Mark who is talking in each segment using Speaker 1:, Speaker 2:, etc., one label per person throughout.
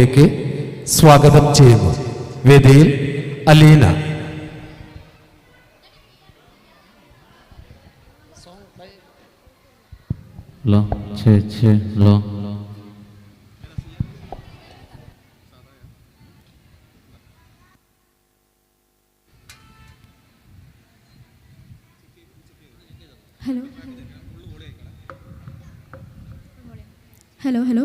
Speaker 1: ലേക്ക് സ്വാഗതം ചെയ്യുന്നു. വേദിയിൽ അലീന.
Speaker 2: ഹലോ ചേച്ചി, hello.
Speaker 3: Hello hello hello.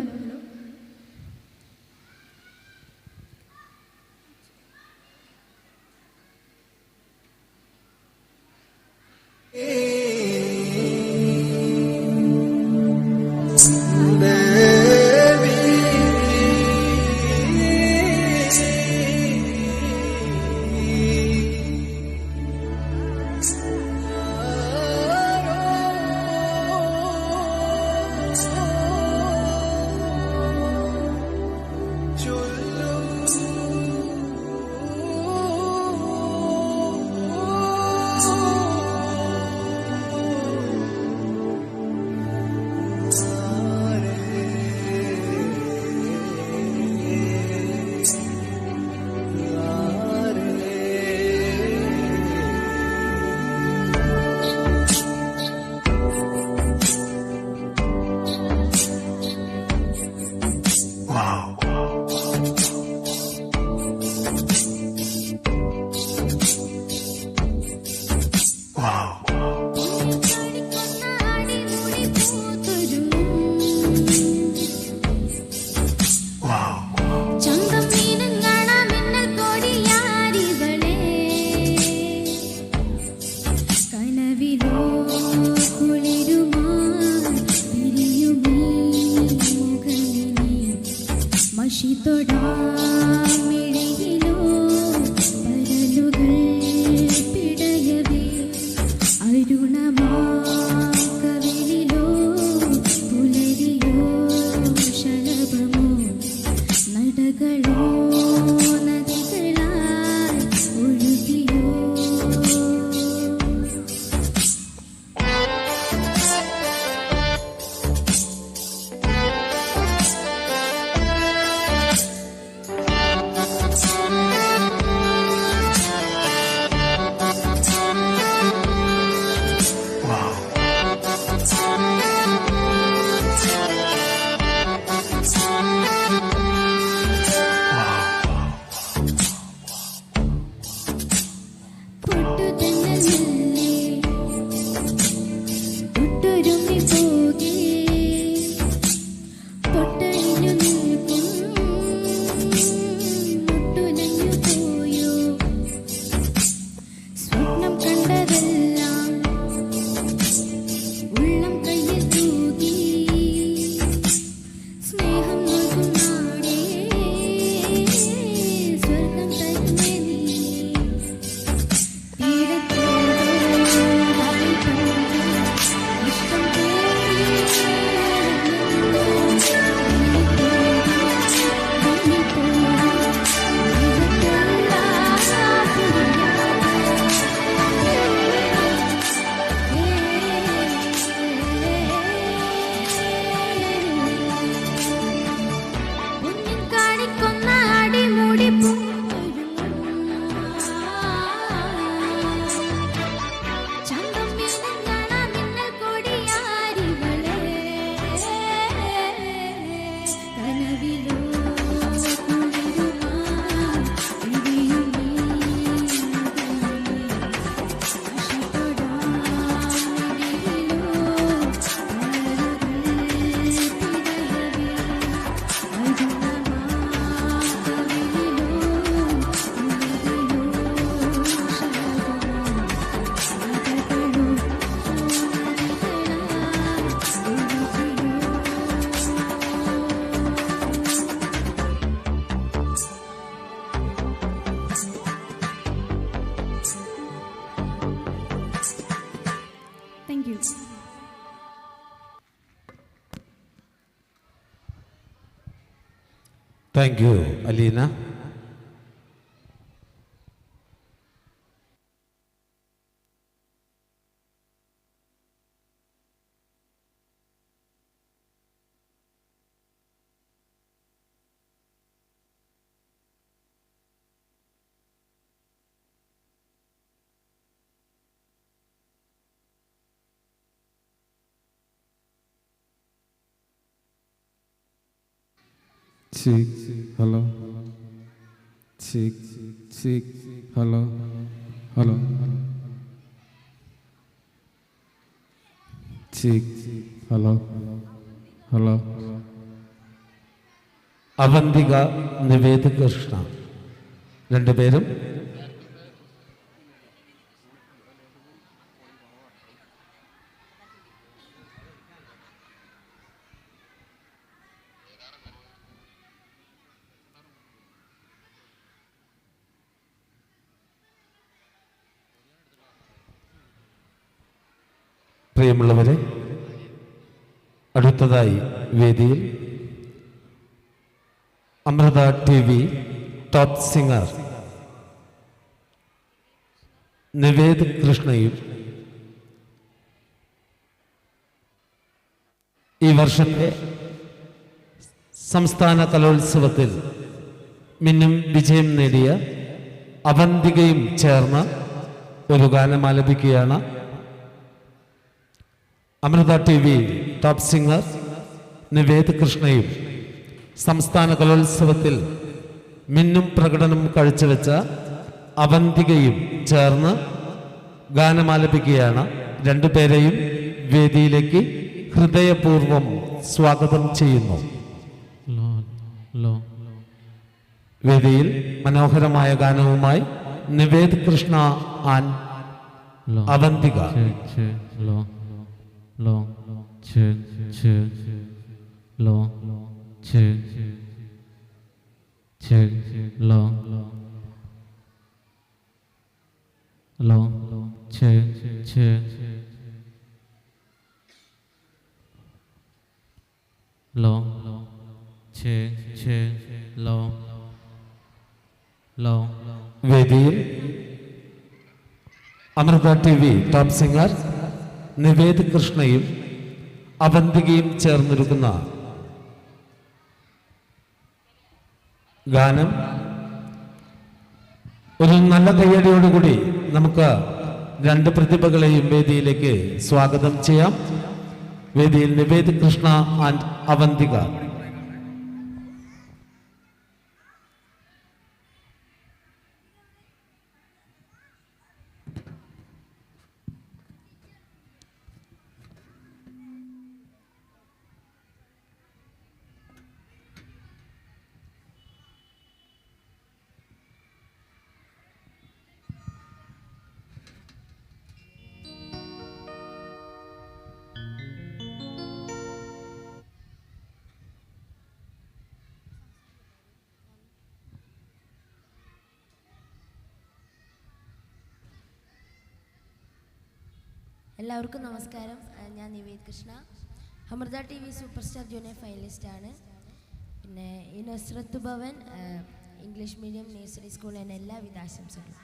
Speaker 1: Thank you, Alina.
Speaker 4: Cheek, hello. Cheek, cheek, hello, hello. Cheek, hello, hello.
Speaker 1: Avanthika Nived Krishna രണ്ടുപേരും പ്രിയമുള്ളവരെ, അടുത്തതായി വേദിയിൽ Amrita TV top singer Nived കൃഷ്ണയും ഈ വർഷത്തെ സംസ്ഥാന കലോത്സവത്തിൽ മിന്നും വിജയം നേടിയ അവന്തികയും ചേർന്ന് ഒരു ഗാനം ആലപിക്കുകയാണ്. Amrita TV top singer Nived കൃഷ്ണയും സംസ്ഥാന കലോത്സവത്തിൽ മിന്നും പ്രകടനം കാഴ്ചവെച്ച അവന്തികയും ചേർന്ന് ഗാനമാലപിക്കുകയാണ്. രണ്ടുപേരെയും വേദിയിലേക്ക് ഹൃദയപൂർവ്വം സ്വാഗതം ചെയ്യുന്നു.
Speaker 2: ലോ ലോ
Speaker 1: വേദിയിൽ മനോഹരമായ ഗാനവുമായി നിവേദ് കൃഷ്ണ ആൻഡ്
Speaker 2: ലോ
Speaker 1: അവന്തിക.
Speaker 2: ചെ ലോ ലോ ചെ ലോ ചെ ലോ ലോ ചെ ലോ ചെ ലോ ലോ
Speaker 1: വേദിയിൽ Amrita TV top singer Nived കൃഷ്ണയും അവന്തികയും ചേർന്നിരിക്കുന്ന ഗാനം ഒരു നല്ല കയ്യടിയോടുകൂടി നമുക്ക് രണ്ട് പ്രതിഭകളെയും വേദിയിലേക്ക് സ്വാഗതം ചെയ്യാം. വേദിയിൽ നിവേദ് കൃഷ്ണ ആൻഡ് അവന്തിക.
Speaker 5: എല്ലാവർക്കും നമസ്കാരം. ഞാൻ Nived Krishna, Amrita TV super star junior ഫൈനലിസ്റ്റാണ്. പിന്നെ ഈ Nazareth Bhavan English medium nursery school എന്ന എല്ലാവിധ ആശംസകളും.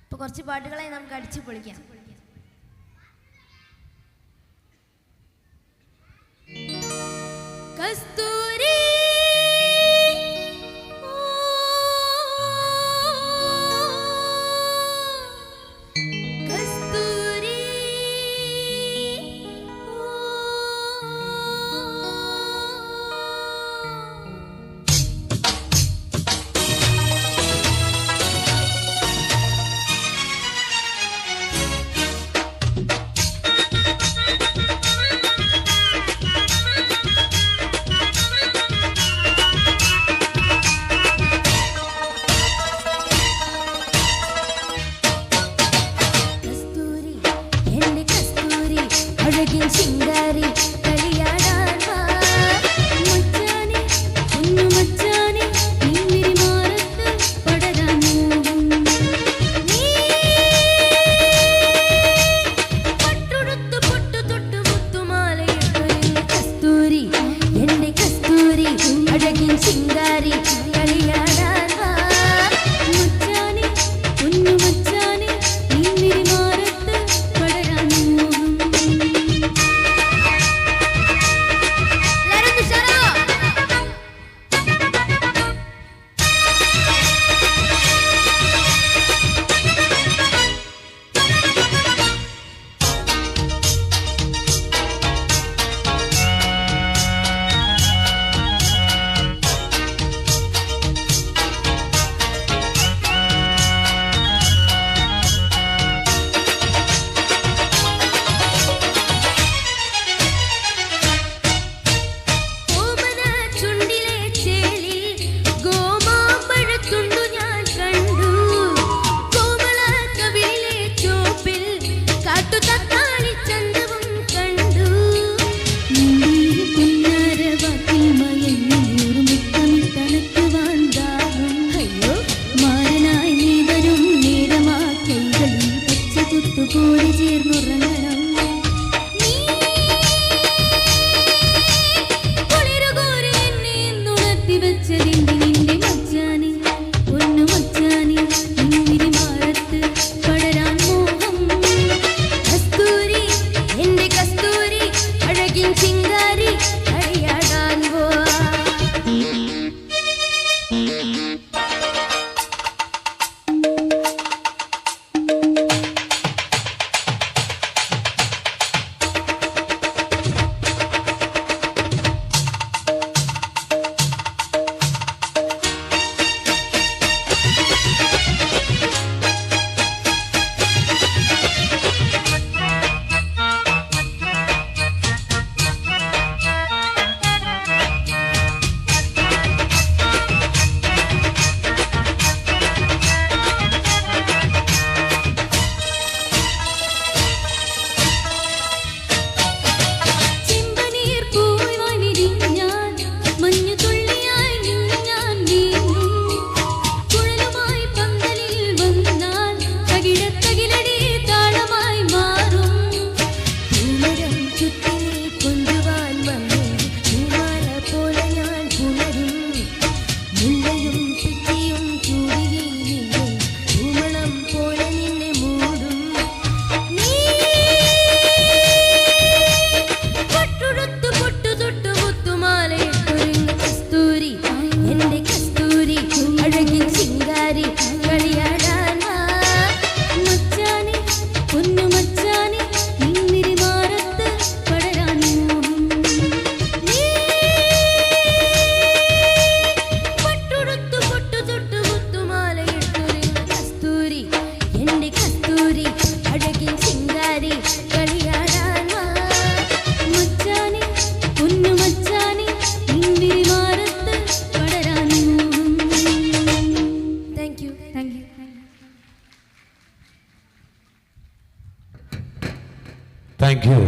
Speaker 5: ഇപ്പോൾ കുറച്ച് പാട്ടുകളായി നമുക്ക് അടിച്ചു പൊളിക്കാം. കസ്തൂരി
Speaker 1: താങ്ക് യു.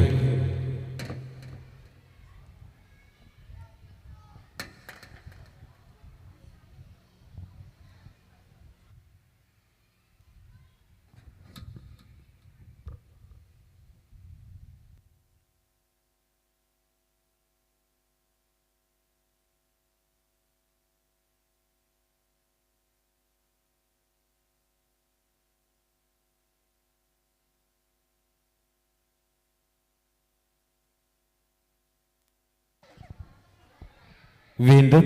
Speaker 1: വീണ്ടും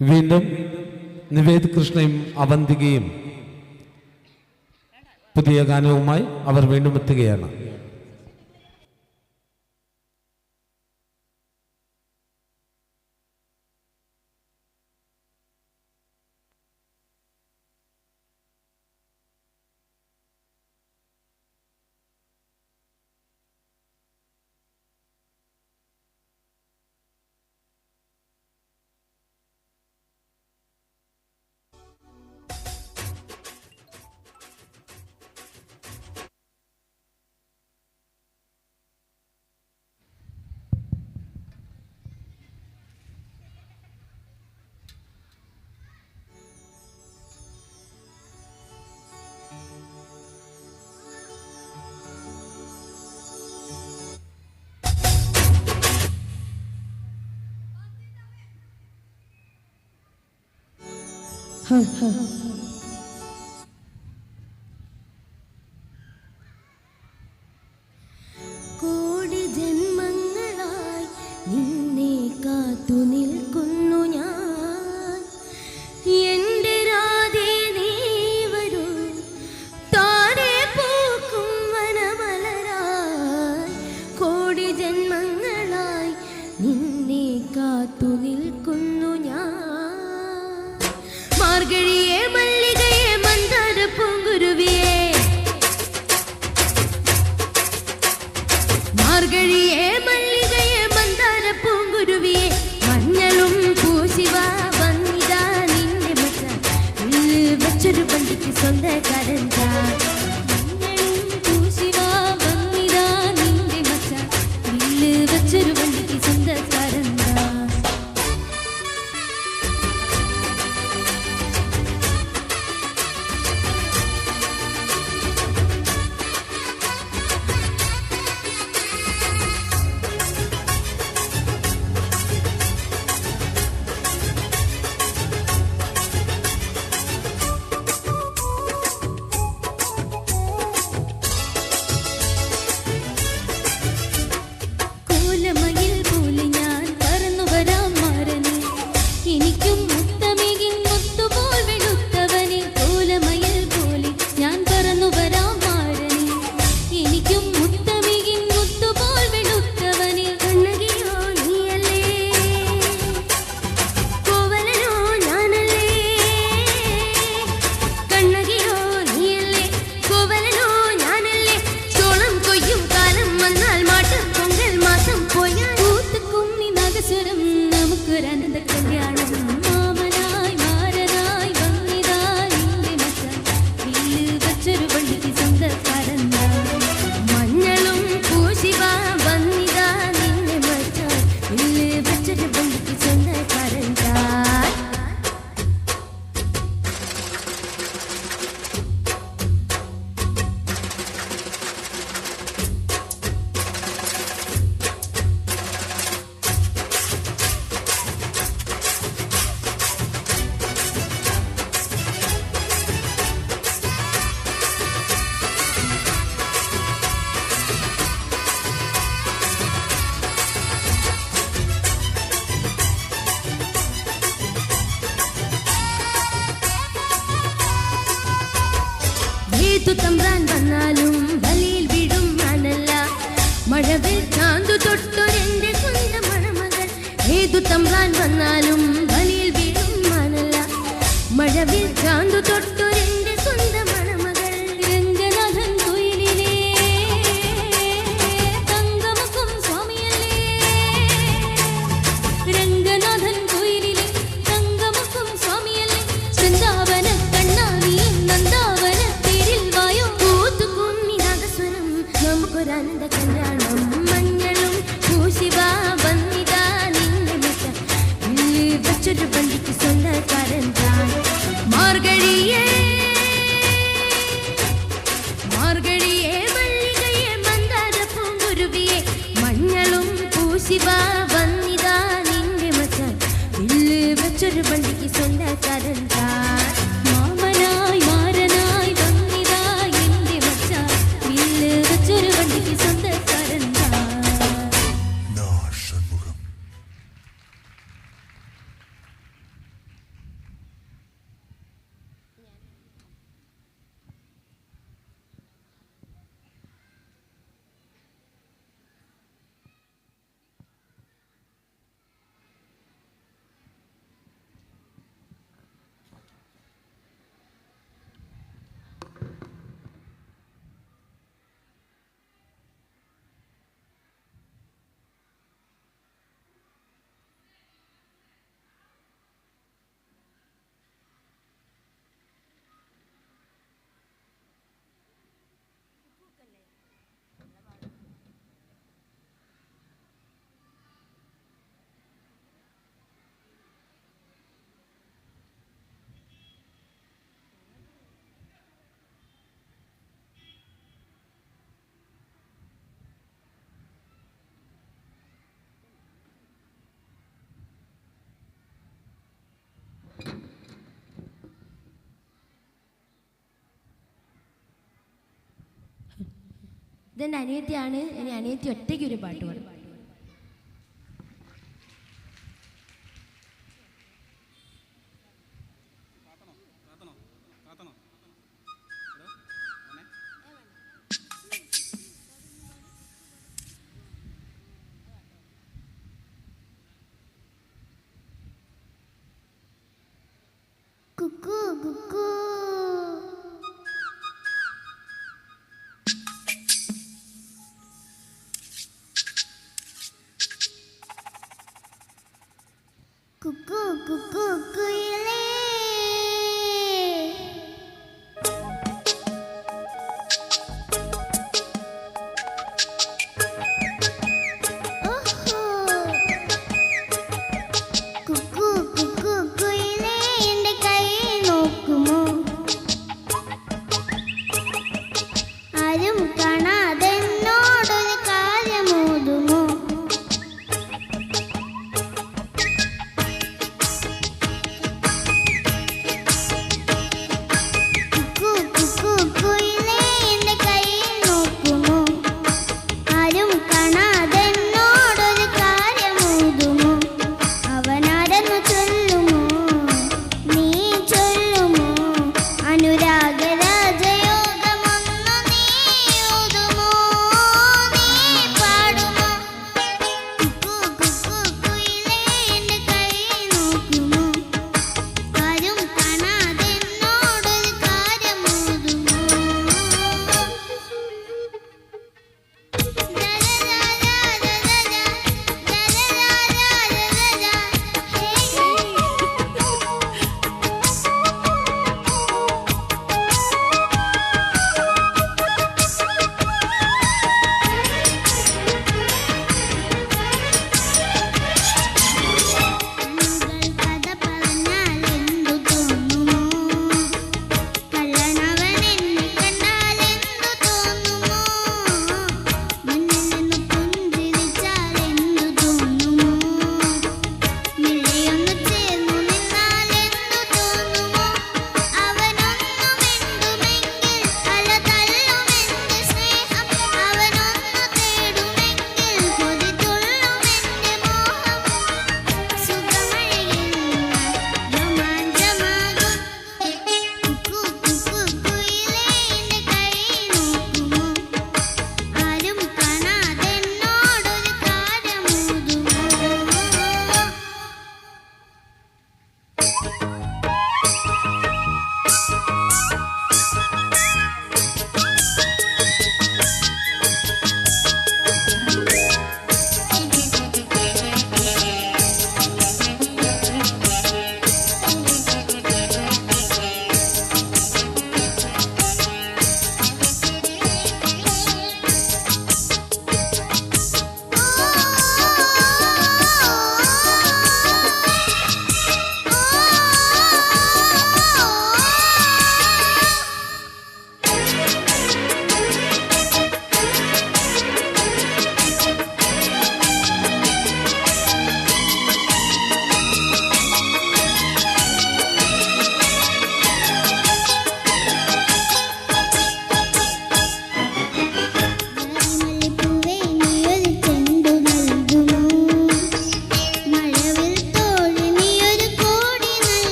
Speaker 1: വീണ്ടും നിവേദ് കൃഷ്ണയും അവന്തികയും പുതിയ ഗാനവുമായി അവർ വീണ്ടും എത്തുകയാണ്.
Speaker 5: കോടി ജന്മങ്ങളായി നിന്നെ കാത്തു നിൽക്കുന്നു ഞാൻ. എൻ്റെ രാധേ നീ വരൂ, താനെ പൂക്കും വനമലരായി. കോടി ജന്മങ്ങളായി നിന്നെ കാത്തു നിൽക്കുന്നു ഞാൻ. മാർഗഴിയെ മല്ലികയെ മന്ദാര പൂങ്കുരുവിയെ, മാർഗഴിയെ മല്ലികയെ മന്ദാര പൂങ്കുരുവിയെ, മഞ്ഞളും പൂശിവ വന്നിതാ നിന്റെ മച്ചാൻ. വെച്ചൊരു പണ്ടിക്ക് സ്വന്തക്കാരൻ താൻ. മഞ്ഞളും പൂശിവ വന്നിതാ നിന്റെ മച്ചാൻ. വെച്ചൊരു പണ്ടിക്ക് സ്വന്തക്കാരൻ താൻ. കോലമയിൽ പോലെ ഞാൻ പറന്നു വരാം മാരനെ, എനിക്കും മുത്തമേകിൻ മുത്തുപോൽ വെളുത്തവനെ. കോലമയിൽ പോലെ ഞാൻ പറന്നു വരാം മാരനെ, എനിക്കും മുത്തമേകിൻ മുത്തുപോൽ വെളുത്തവനെ. കണ്ണകിയോ നീയല്ലേ, കോവലനോ ഞാനല്ലേ. കണ്ണകിയോ നീയല്ലേ, കോവലനോ ഞാനല്ലേ. ചോളം കൊയ്യും കാലം വന്നാൽ മാട്ടം പൊങ്കൽ മാസം പോയാൽ കൂത്തുകുമ്മി നാഗസ്വരം നമുക്കൊരനന്ത കല്യാണം. മാമനായി മാരനായി വന്നിതാ നിന്റെ മച്ചാൻ. വെച്ചൊരു പള്ളിക്ക് സ്വന്തക്കാരൻ താൻ. മഞ്ഞളും പൂശിവ വന്നിതാ നിന്റെ മച്ചാൻ. വെച്ചൊരു പള്ളിക്ക് സ്വന്തക്കാരൻ താൻ. ഏതു തമ്പ്രാൻ വന്നാലും ബലിയിൽ വീടും ഞാനല്ല. മഴവിൽ ചാന്തു തൊട്ടൊരെന്റെ സ്വന്തം മണമകൾ. ഏതു തമ്പ്രാൻ വന്നാലും ബലിയിൽ വീടും ഞാനല്ല. മഴവിൽ ചാന്തു തൊട്ടൊരെന്റെ സ്വന്തം മണമകൾ. രംഗനാഥൻ കോയിലിലെ തങ്കമുഖം സ്വാമിയല്ലേ. രംഗനാഥൻ കോയിലിലെ തങ്കമുഖം സ്വാമിയല്ലേ. വൃന്ദാവന കണ്ണാ നീ നമുക്കൊരാനന്ദ കല്യാണം മഞ്ഞളും പൂശിവാ വന്നിതാ നിന്റെ മെച്ച വെച്ചൊരു വണ്ടിക്ക് സ്വന്തക്കാരൻ താൻ മാർഗഴിയേ മാർഗഴിയേ മല്ലികയെ മന്ദാര പൂങ്കുരുവിയെ മഞ്ഞളും പൂശിവാ വന്നിതാ നിന്റെ മച്ച വെച്ചൊരു വണ്ടിക്ക് സ്വന്തക്കാരൻ താൻ മാമനായി മാരനായി വന്നിതാ എന്റെ മച്ച വെച്ചൊരു വണ്ടിക്ക് സ്വന്തക്കാരൻ താൻ. ഇതെൻ്റെ അനിയത്തിയാണ്. ഇനി അനിയത്തി ഒറ്റയ്ക്ക് ഒരു പാട്ട് പാടും. കുക്കു കുക്കു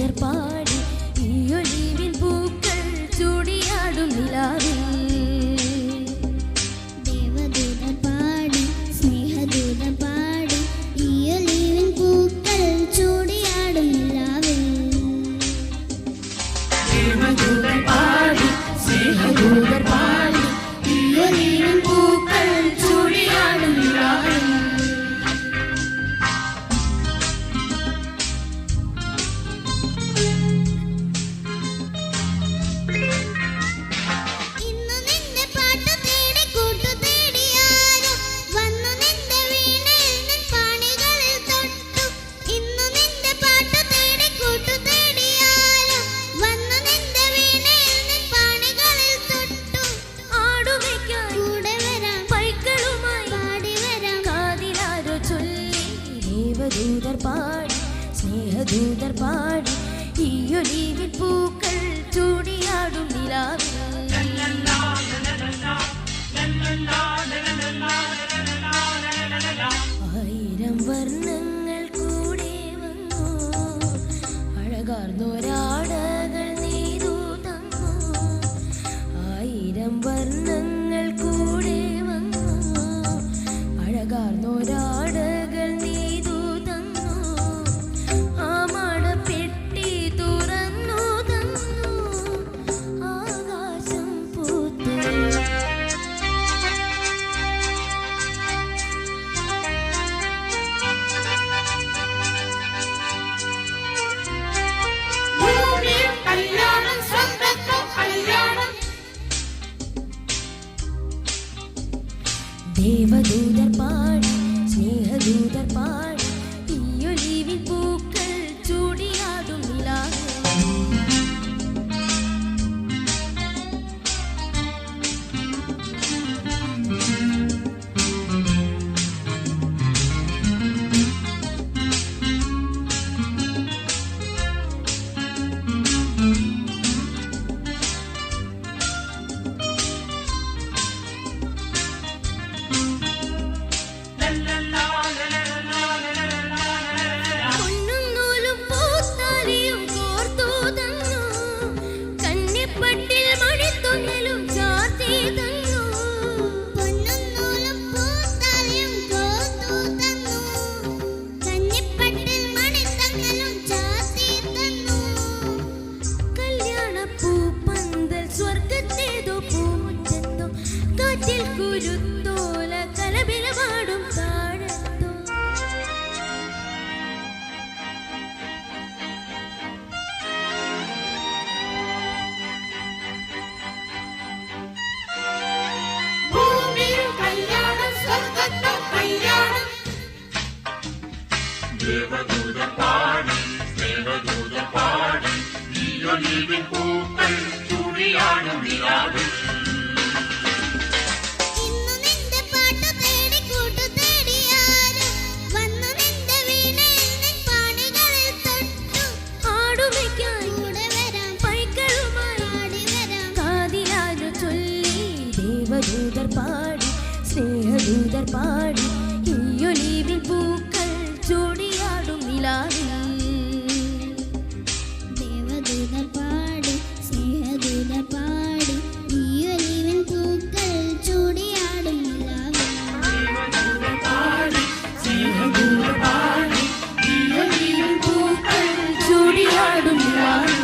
Speaker 5: ദേവദൂതർ പാടി ഈ ഒലിവിൻ പൂക്കൾ ചൂടിയാടും നിലാവിൽ.
Speaker 6: ദേവദൂതർ പാടി സ്നേഹദൂതർ പാടി ഈ ഒലിവിൻ പൂക്കൾ ചൂടിയാടും നിലാവിൽ.
Speaker 5: ദേവദൂതർ പാടി സ്നേഹദൂതർ പാടി ഈ ഒലിവിൻ പൂക്കൾ ചൂടിയാടും നിലാവിൽ.
Speaker 6: ഇന്നു നിന്റെ പാട്ടു തേടി കൂട്ടു തേടിയാരോ വന്നു നിന്റെ വീണയിൽ നിൻ പാണികളിൽ തൊട്ടു. ഇന്നു നിന്റെ പാട്ടു തേടി കൂട്ടു തേടിയാരോ വന്നു നിന്റെ വീണയിൽ നിൻ പാണികളിൽ തൊട്ടു.
Speaker 5: ആടുമേയ്ക്കാൻ
Speaker 6: കൂടെ വരാം
Speaker 5: പൈക്കളുമായി
Speaker 6: പാടി വരാം
Speaker 5: കാതിലാരോ ചൊല്ലി ദേവദൂതർ പാടി സ്നേഹദൂതർ പാടി ഈ ഒലിവിൻ പൂക്കൾ ചൂടിയാടും നിലാവിൽ. ആയിരം വർണ്ണങ്ങൾ കൂടെ വന്നു അഴകാർന്നൊരാടകൾ നെയ്തു തന്നു. ആയിരം വർണ്ണങ്ങൾ കൂടെ വന്നു അഴകാർന്നൊരാടകൾ നെയ്തു തന്നു. ആ മണപ്പെട്ടി തുറന്നു തന്നു ആകാശം പൂത്തു. ദേവദൂതർ പാടി സ്നേഹദൂതർ പാടി ഈ ഒലിവിൻ പൂക്കൾ ചൂടിയാടും നിലാവിൽ. പൊന്നും നൂലും പൂത്താലിയും കോർത്തു തന്നു. കന്നിപ്പട്ടിൽ മണിത്തുന്നലും ചാർത്തി തന്നു.
Speaker 6: പൊന്നും നൂലും പൂത്താലിയും കോർത്തു തന്നു. കന്നിപ്പട്ടിൽ മണിത്തങ്ങലും ചാർത്തി തന്നു.
Speaker 5: കല്യാണപ്പൂപ്പന്തൽ സ്വർഗത്തേതോ പൂമുറ്റത്തോ കാറ്റിൽ കുരുത്തോല കലപിലമാടും താഴത്തോ.
Speaker 6: ഇന്നു നിന്റെ പാട്ടു തേടി കൂട്ടു തേടിയാരോ വന്നു നിന്റെ വീണയിൽ നിൻ പാണികളിൽ തൊട്ടു.
Speaker 5: ആടുമേയ്ക്കാൻ
Speaker 6: കൂടെ വരാം
Speaker 5: പൈക്കളുമായി
Speaker 6: പാടി വരാം
Speaker 5: കാതിലാരോ ചൊല്ലി ദേവദൂതർ പാടി സ്നേഹദൂതർ പാടി ഈ ഒലിവിൻ പൂക്കൾ ചൂടിയാടും നിലാവിൽ.
Speaker 6: ദേവദൂതർ പാടി സ്നേഹദൂതർ പാടി ഈ ഒലിവിൻ പൂക്കൾ ചൂടിയാടും നിലാവിൽ.
Speaker 5: സ്നേഹദൂതർ പാടി ഈ ഒലിവിൻ പൂക്കൾ ചൂടിയാടും നിലാവിൽ.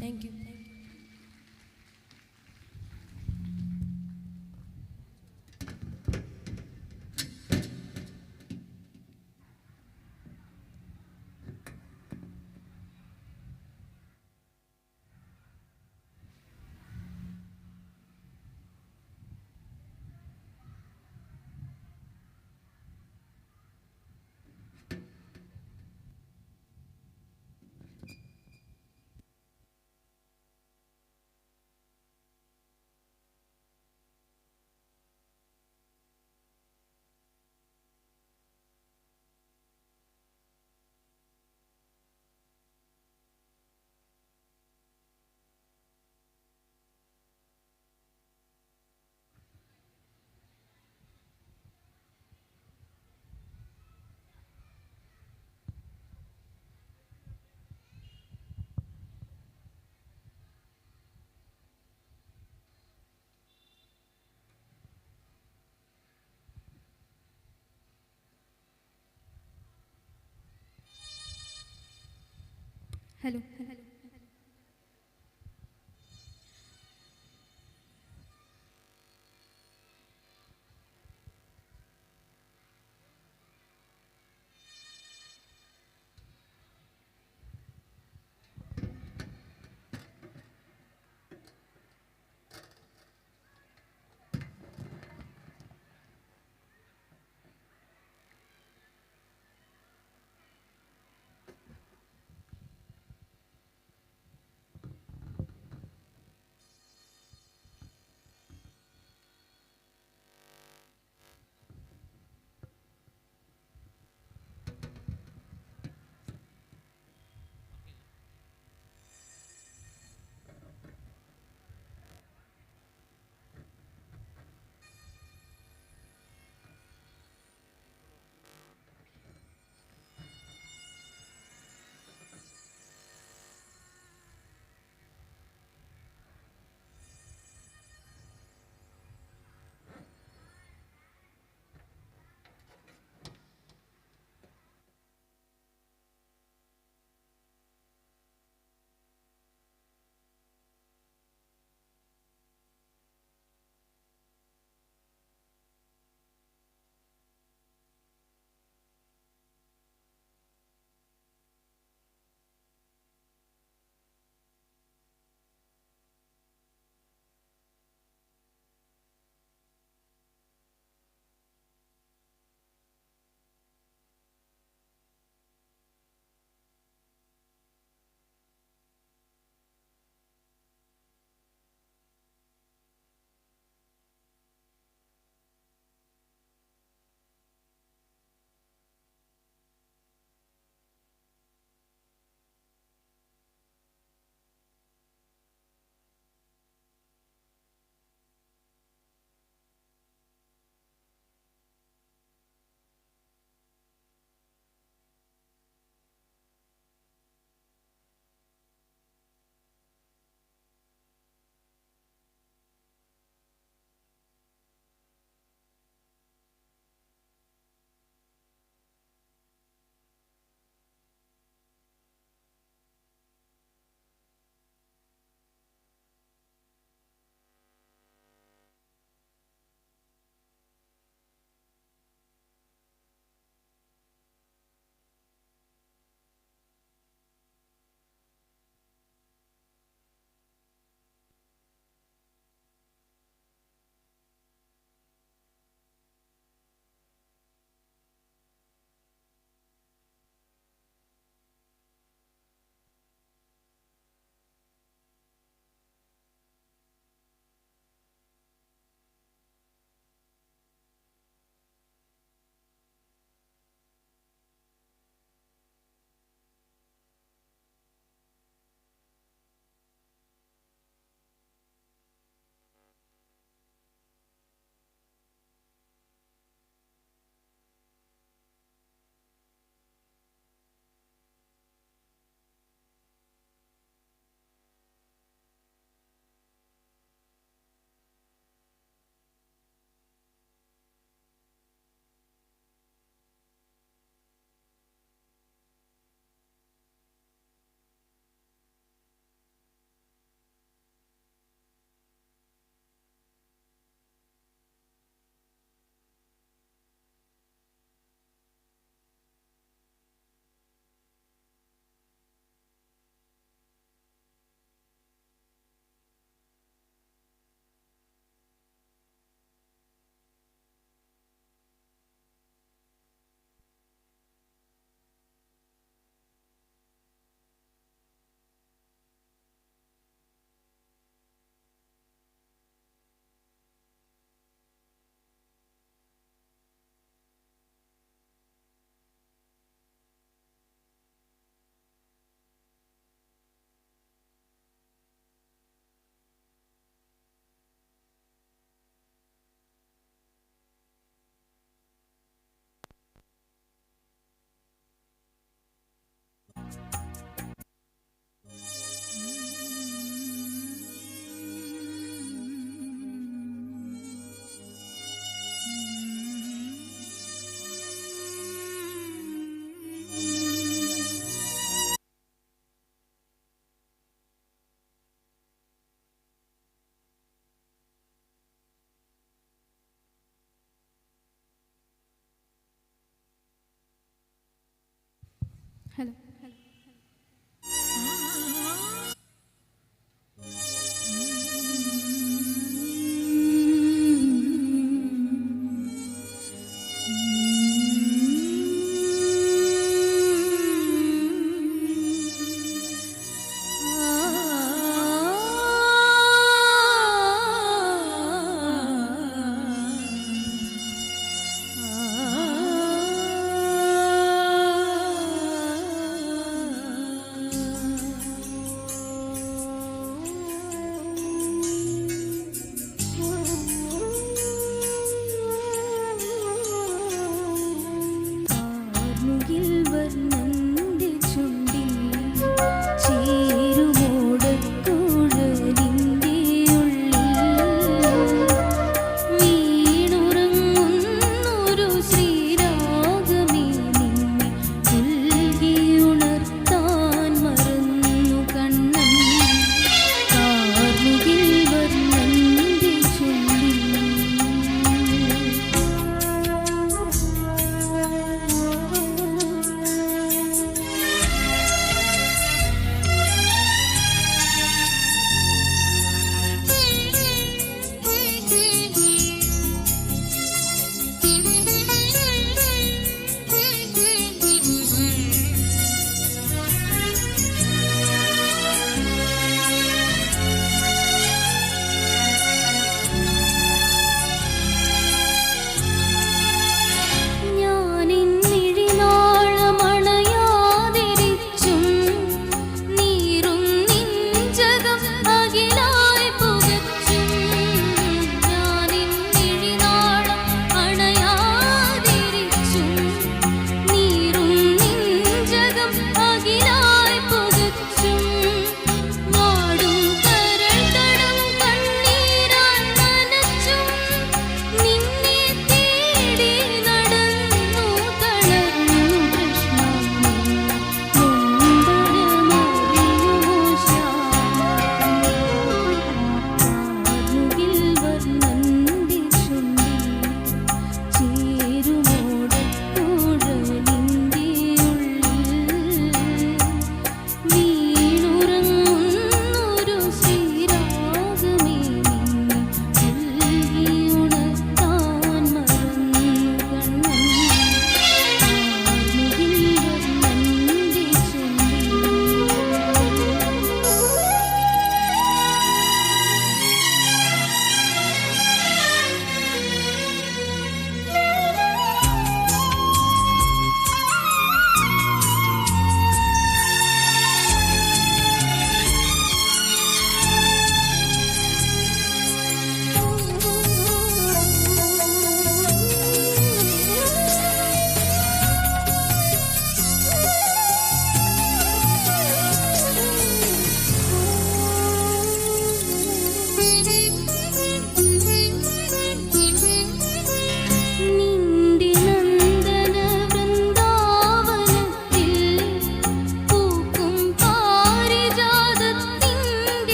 Speaker 5: Thank you.
Speaker 3: ഹലോ ഹലോ
Speaker 6: ആ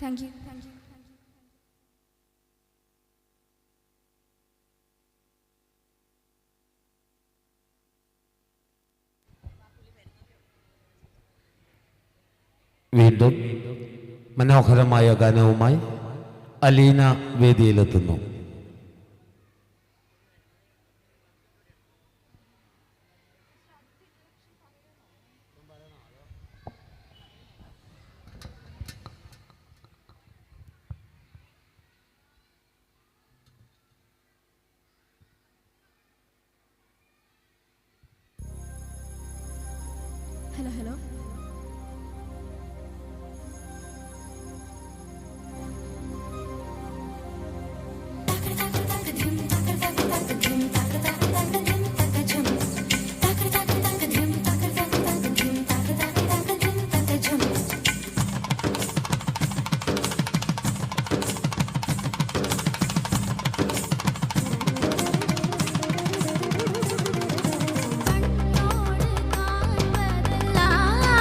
Speaker 3: താങ്ക് യു.
Speaker 1: വീണ്ടും മനോഹരമായ ഗാനവുമായി അലീന വേദിയിലെത്തുന്നു.
Speaker 3: Hello hello.
Speaker 6: കണ്ണോട് കാണുവതെല്ലാം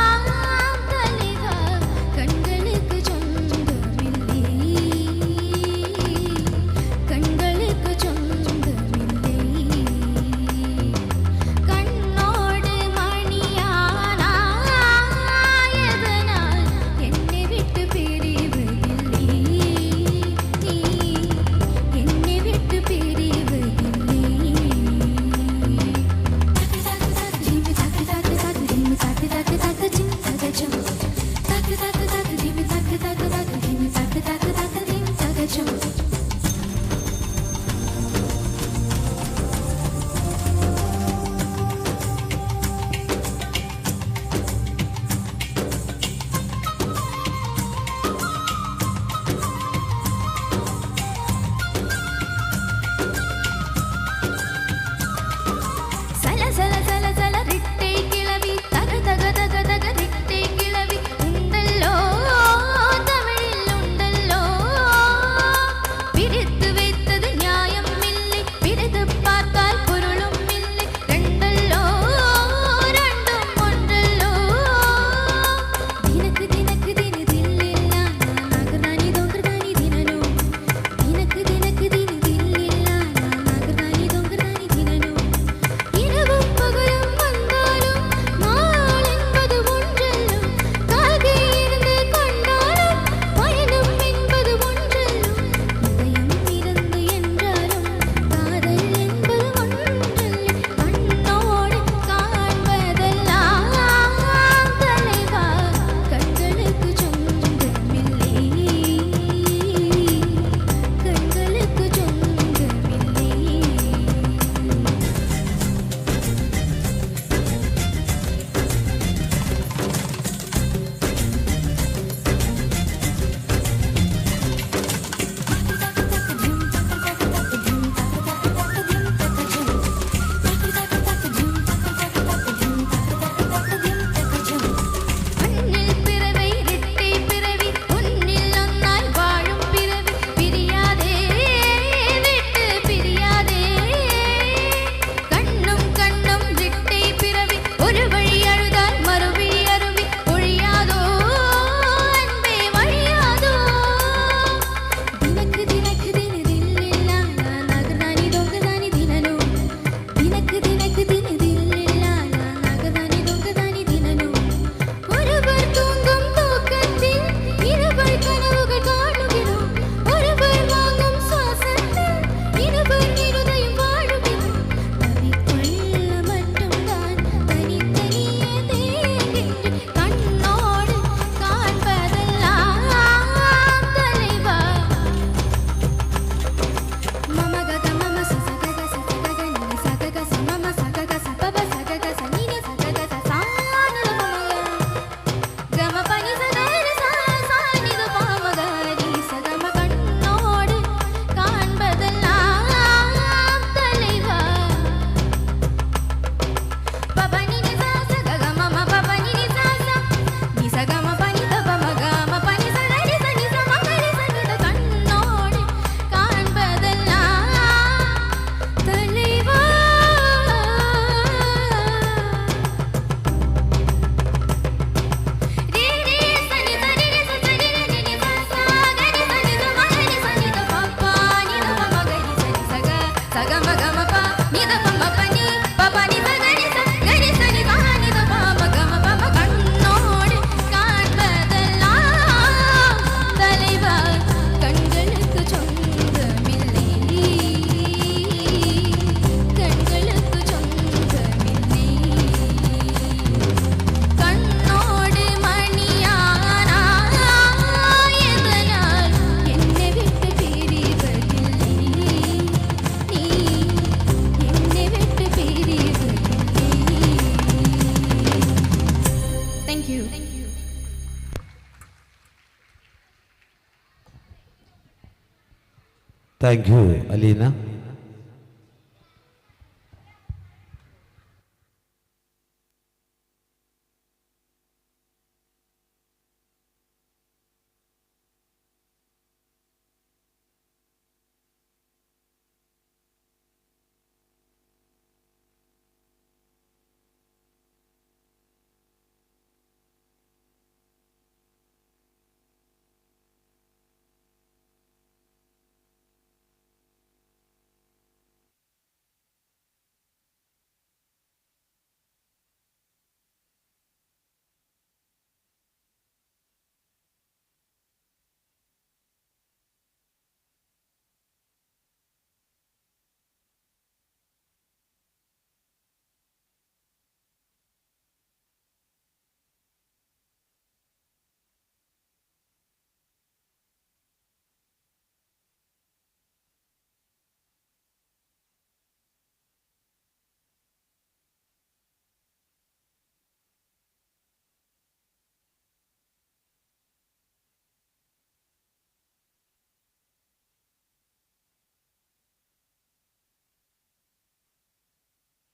Speaker 3: thank you.
Speaker 1: Thank you Aleena.